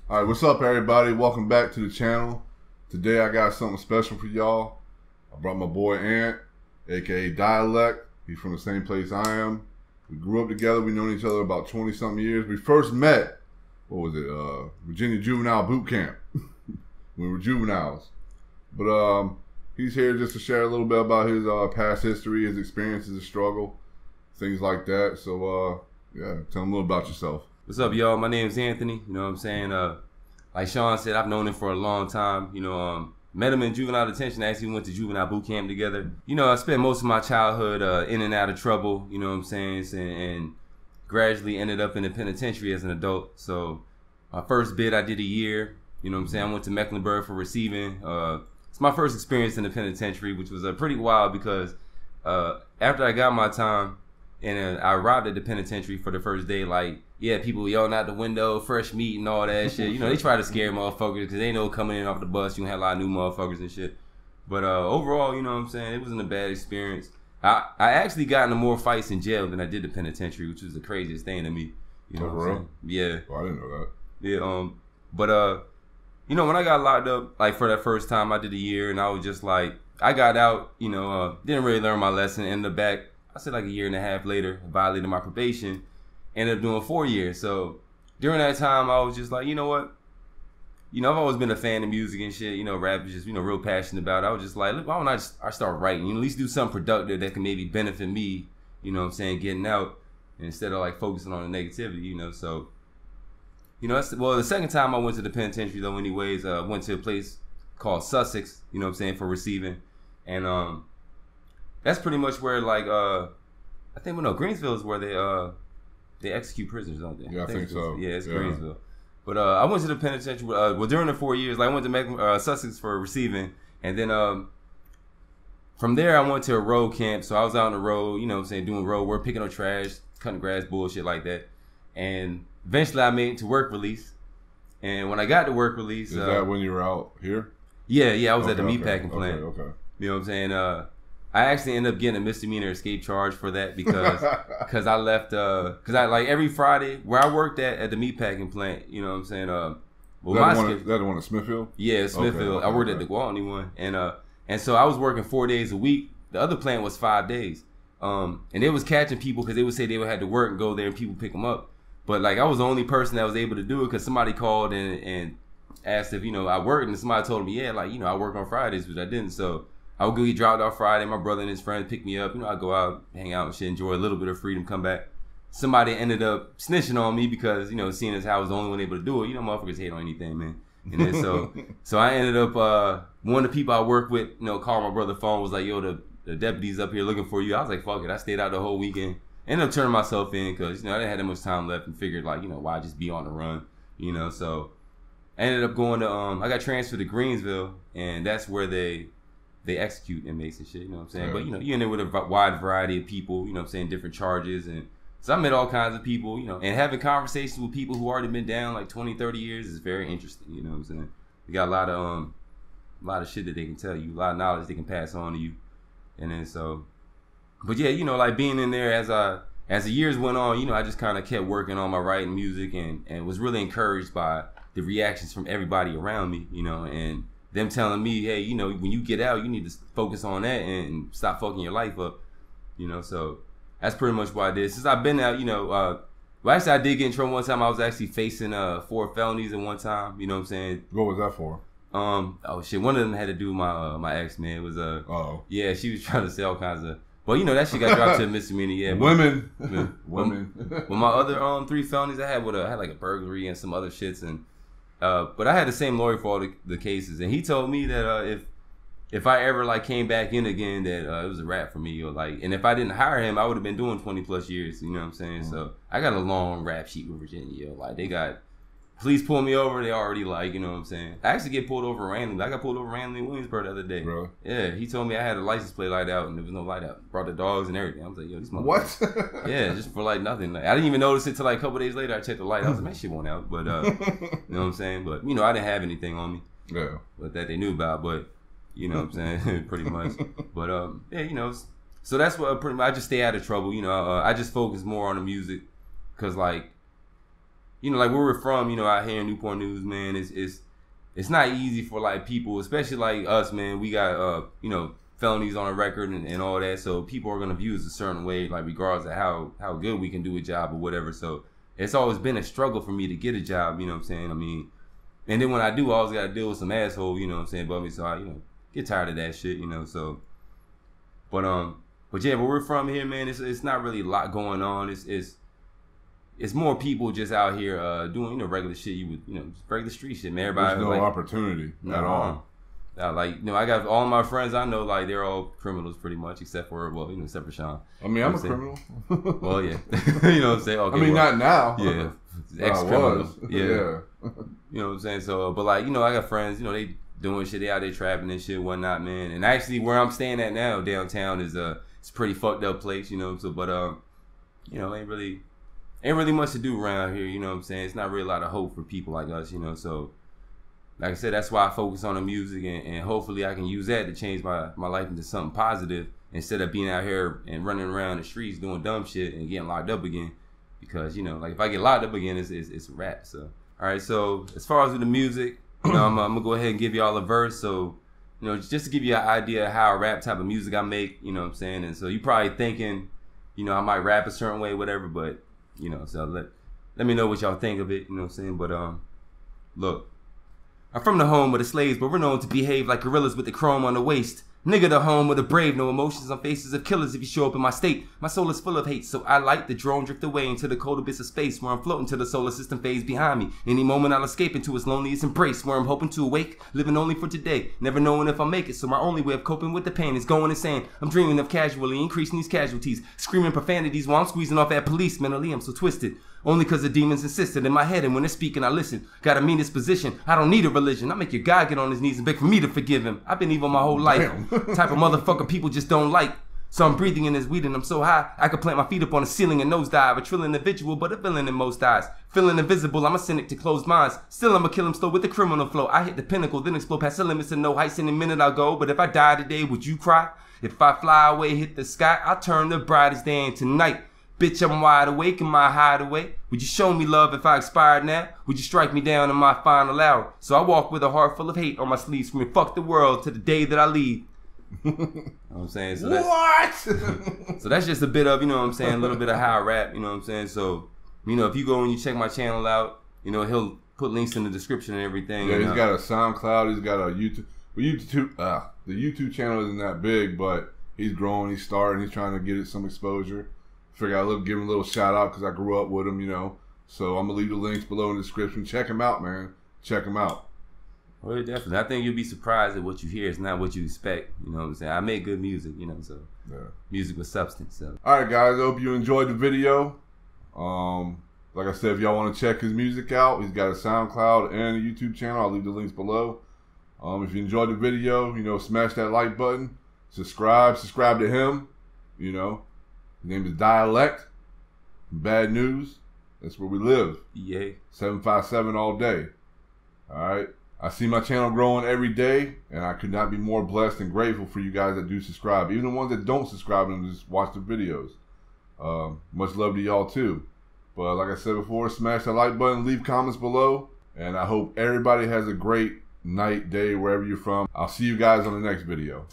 All right, what's up, everybody? Welcome back to the channel. Today I got something special for y'all. I brought my boy Ant, aka Dialekt. He's from the same place I am. We grew up together. We've known each other about 20-something years. We first met, what was it, Virginia Juvenile Boot Camp. We were juveniles. But he's here just to share a little bit about his past history, his experiences, his struggle, things like that. So, yeah, tell him a little about yourself. What's up, y'all? My name's Anthony. You know what I'm saying? Like Sean said, I've known him for a long time. You know, met him in juvenile detention. Actually, we went to juvenile boot camp together. You know, I spent most of my childhood in and out of trouble. You know what I'm saying? And gradually ended up in the penitentiary as an adult. So my first bid, I did a year. You know what I'm saying? I went to Mecklenburg for receiving. It's my first experience in the penitentiary, which was pretty wild because after I got my time and I arrived at the penitentiary for the first day, like, yeah, people yelling out the window, fresh meat and all that shit. You know, they try to scare motherfuckers because they know coming in off the bus, you have a lot of new motherfuckers and shit. But overall, you know what I'm saying? It wasn't a bad experience. I actually got into more fights in jail than I did the penitentiary, which was the craziest thing to me. You know what I'm saying? Yeah. Oh, I didn't know that. Yeah. But you know, when I got locked up, like for that first time, I did a year, and I was just like, I got out. You know, didn't really learn my lesson. Ended up back, I said like a year and a half later, violated my probation. Ended up doing 4 years. So during that time, I was just like, you know what? You know, I've always been a fan of music and shit. You know, rap is just, you know, real passionate about it. I was just like, look, why don't I start writing? You know, at least do something productive that can maybe benefit me, you know what I'm saying, getting out instead of like focusing on the negativity, you know. So, you know, well, the second time I went to the penitentiary though, anyways, went to a place called Sussex, you know what I'm saying, for receiving. And that's pretty much where like, I think, well, no, Greensville is where they execute prisoners, don't they? Yeah, I think so. Yeah, it's Greensville. But I went to the penitentiary. Well, during the 4 years, like, I went to Sussex for receiving, and then from there I went to a road camp. So I was out on the road, you know what I'm saying, doing road work, picking up trash, cutting grass, bullshit like that. And eventually I made it to work release. And when I got to work release, is that when you were out here? Yeah, I was at the meatpacking plant. Okay. You know what I'm saying? I actually ended up getting a misdemeanor escape charge for that because I left because I like every Friday where I worked at the meatpacking plant, you know what I'm saying? Well, that the one at Smithfield? Yeah, Smithfield. Okay, I worked at the Gwaltney one, and so I was working 4 days a week. The other plant was 5 days, and they was catching people because they would say they would have to work and go there and people pick them up. But like I was the only person that was able to do it because somebody called and asked if, you know, I worked, and somebody told me, yeah, like, you know, I work on Fridays, which I didn't. So I would go get dropped off Friday. My brother and his friends pick me up. You know, I go out, hang out and shit, enjoy a little bit of freedom, come back. Somebody ended up snitching on me because, you know, seeing as how I was the only one able to do it, you know, motherfuckers hate on anything, man. And then so I ended up, one of the people I work with, you know, called my brother phone, was like, yo, the deputy's up here looking for you. I was like, fuck it. I stayed out the whole weekend. Ended up turning myself in because, you know, I didn't have that much time left and figured like, you know, why just be on the run, you know. So I ended up going to, I got transferred to Greensville, and that's where they execute inmates and shit, you know what I'm saying? Yeah. But, you know, you're in there with a wide variety of people, you know what I'm saying, different charges. And so I met all kinds of people, you know, and having conversations with people who already been down like 20, 30 years is very interesting, you know what I'm saying? You got a lot of shit that they can tell you, a lot of knowledge they can pass on to you. And then so, but yeah, you know, like being in there as the years went on, you know, I just kind of kept working on my writing music and was really encouraged by the reactions from everybody around me, you know, and them telling me, hey, you know, when you get out, you need to focus on that and stop fucking your life up, you know. So that's pretty much what I did. Since I've been out, you know, well, actually, I did get in trouble one time. I was actually facing 4 felonies at one time, you know what I'm saying? What was that for? Oh shit, one of them had to do with my ex, man. It was yeah, she was trying to say all kinds of, well, you know, that shit got dropped to a misdemeanor, yeah. Women. Well, my other 3 felonies I had I had like a burglary and some other shits, and but I had the same lawyer for all the cases, and he told me that if I ever like came back in again, that it was a wrap for me, or like, and if I didn't hire him, I would have been doing 20+ years. You know what I'm saying? Mm-hmm. So I got a long rap sheet with Virginia. Yo. Like they got police pull me over, they already like, you know what I'm saying? I actually get pulled over randomly. I got pulled over randomly in Williamsburg the other day. Bro. Yeah, he told me I had a license plate light out and there was no light out. Brought the dogs and everything. I was like, yo, this motherfucker. What? Yeah, just for like nothing. Like, I didn't even notice it till like a couple days later. I checked the light. I was like, man, shit went out. But you know what I'm saying? But you know, I didn't have anything on me. Yeah. But that they knew about. But you know what I'm saying? Pretty much. But yeah, you know, so that's what pretty much I just stay out of trouble. You know, I just focus more on the music because like you know, like where we're from, you know, out here in Newport News, man, it's not easy for like people, especially like us, man. We got you know, felonies on a record and all that, so people are gonna view us a certain way, like regardless of how good we can do a job or whatever. So it's always been a struggle for me to get a job, you know what I'm saying? I mean, and then when I do, I always gotta deal with some asshole, you know what I'm saying, above me. So I, you know, get tired of that shit, you know. So, but yeah, where we're from here, man, it's not really a lot going on. It's more people just out here doing, you know, regular shit. You would, you know, just regular street shit, man. Everybody, there's no like, opportunity at all. Like, you know, I got all my friends I know, like, they're all criminals pretty much, except for, well, you know, except for Sean. I mean, I'm a criminal. Well, yeah. You know what I'm saying? Okay, I mean, not now. Yeah. Ex-criminal. Yeah. You know what I'm saying? So, but like, you know, I got friends, you know, they doing shit, they out there trapping and shit, whatnot, man. And actually, where I'm staying at now, downtown, is it's a pretty fucked up place, you know. So, but you know, ain't really much to do around here, you know what I'm saying? It's not really a lot of hope for people like us, you know. So, like I said, that's why I focus on the music, and hopefully I can use that to change my life into something positive instead of being out here and running around the streets doing dumb shit and getting locked up again. Because, you know, like if I get locked up again, it's a wrap. So, all right. So as far as with the music, you know, I'm gonna go ahead and give y'all a verse. So, you know, just to give you an idea of how rap type of music I make, you know what I'm saying? And so you probably thinking, you know, I might rap a certain way, whatever, but, you know, so let me know what y'all think of it, you know what I'm saying? But look, I'm from the home of the slaves, but we're known to behave like gorillas with the chrome on the waist. Nigga, the home of the brave, no emotions on faces of killers if you show up in my state. My soul is full of hate, so I light the drone, drift away into the cold abyss of space, where I'm floating till the solar system fades behind me. Any moment I'll escape into its loneliest embrace, where I'm hoping to awake, living only for today, never knowing if I'll make it. So my only way of coping with the pain is going insane. I'm dreaming of casually increasing these casualties, screaming profanities while I'm squeezing off at police. Mentally, I'm so twisted, only cause the demons insisted in my head, and when they're speaking, I listen. Got a mean disposition, I don't need a religion. I make your God get on his knees and beg for me to forgive him. I've been evil my whole life. Type of motherfucker people just don't like. So I'm breathing in this weed and I'm so high, I could plant my feet up on the ceiling and nosedive. A trill individual, but a villain in most eyes. Feeling invisible, I'm a cynic to closed minds. Still I'ma kill him slow with the criminal flow. I hit the pinnacle, then explode past the limits and no heights. In a minute I'll go, but if I die today, would you cry? If I fly away, hit the sky, I'll turn the brightest day into night. Bitch, I'm wide awake in my hideaway. Would you show me love if I expired now? Would you strike me down in my final hour? So I walk with a heart full of hate on my sleeve, screaming fuck the world to the day that I leave. You know what I'm saying? So what? So that's just a bit of, you know what I'm saying, a little bit of how I rap, you know what I'm saying? So, you know, if you go and you check my channel out, you know, he'll put links in the description and everything. Yeah, and, he's got a SoundCloud, he's got a YouTube. Well, the YouTube channel isn't that big, but he's growing, he's starting, he's trying to get it some exposure. Figure I'll give him a little shout out because I grew up with him, you know. So I'm gonna leave the links below in the description. Check him out, man. Check him out. Well, definitely. I think you'll be surprised at what you hear. It's not what you expect. You know what I'm saying? I make good music, you know, so yeah. Music with substance. So. All right, guys. I hope you enjoyed the video. Like I said, if y'all want to check his music out, he's got a SoundCloud and a YouTube channel. I'll leave the links below. If you enjoyed the video, you know, smash that like button. Subscribe to him, you know. His name is Dialekt. Bad news. That's where we live. Yeah. 757 all day. All right. I see my channel growing every day, and I could not be more blessed and grateful for you guys that do subscribe. Even the ones that don't subscribe and just watch the videos. Much love to y'all too. But like I said before, smash that like button, leave comments below, and I hope everybody has a great night, day, wherever you're from. I'll see you guys on the next video.